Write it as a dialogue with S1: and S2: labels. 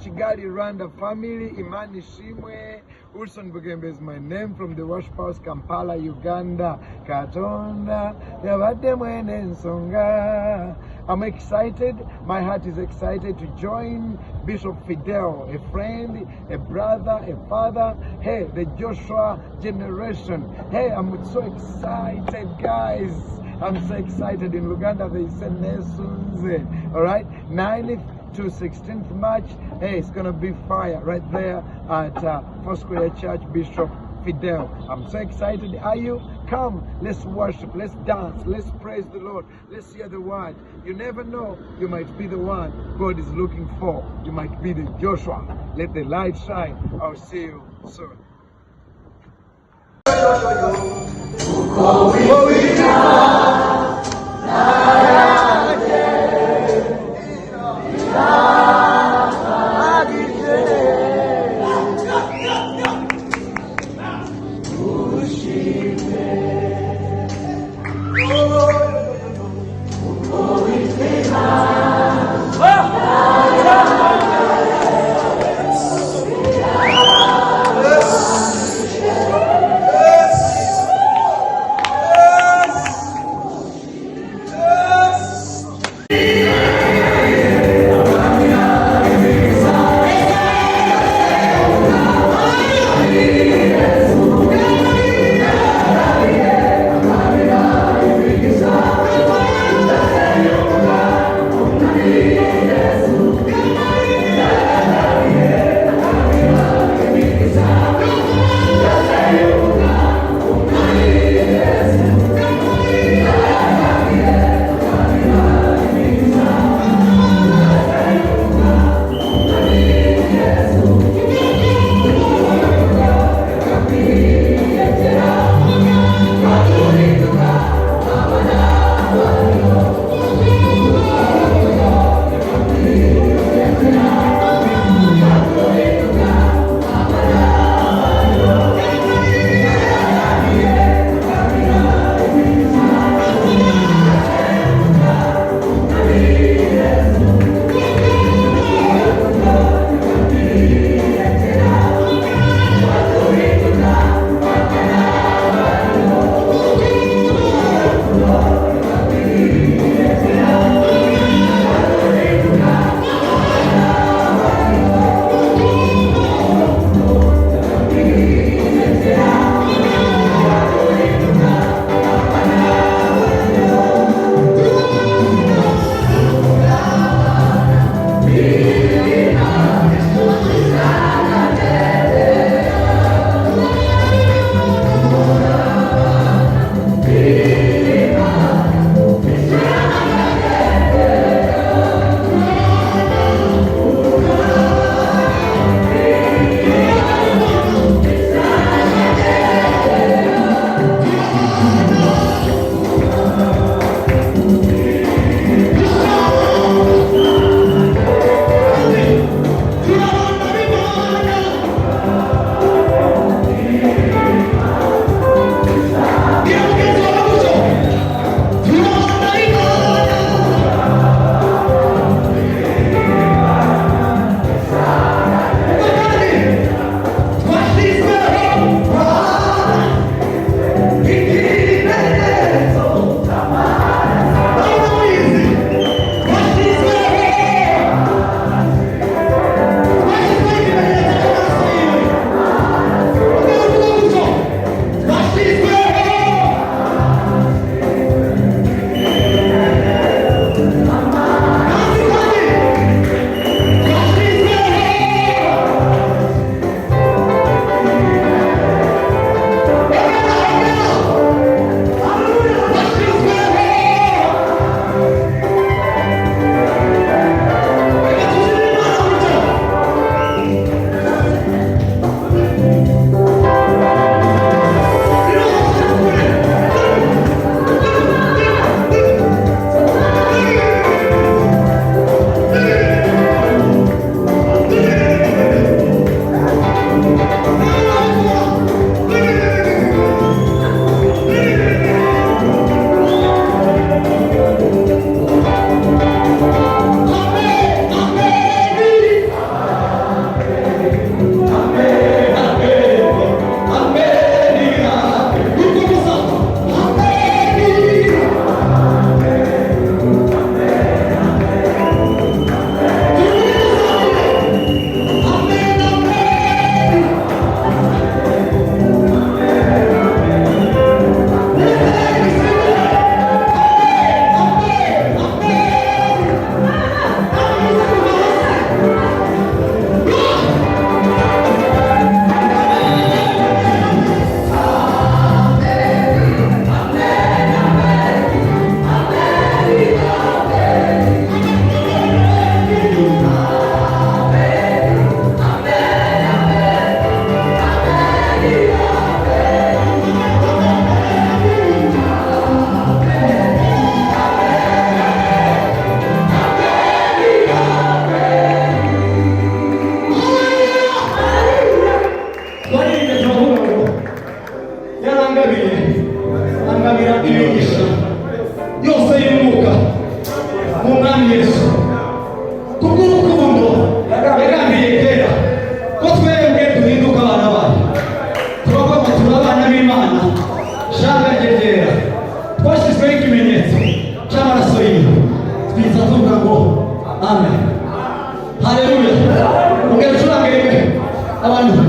S1: Kigali, Rwanda family, Imani Shimwe, Wilson Bugembe is my name from the Worship House, Kampala, Uganda. Katonda, yabadde mwene nsonga. I'm excited, my heart is excited to join Bishop Fidel, a friend, a brother, a father. Hey, the Joshua generation. Hey, I'm so excited, guys. I'm so excited. In Uganda, they say Nesunze. All right, 9th to 16th March. Hey, it's gonna be fire right there at Foursquare Church, Bishop Fidel. I'm so excited. Are you? Come, let's worship, let's dance, let's praise the Lord, let's hear the word. You never know, you might be the one God is looking for. You might be the Joshua. Let the light shine. I'll see you soon.
S2: abantu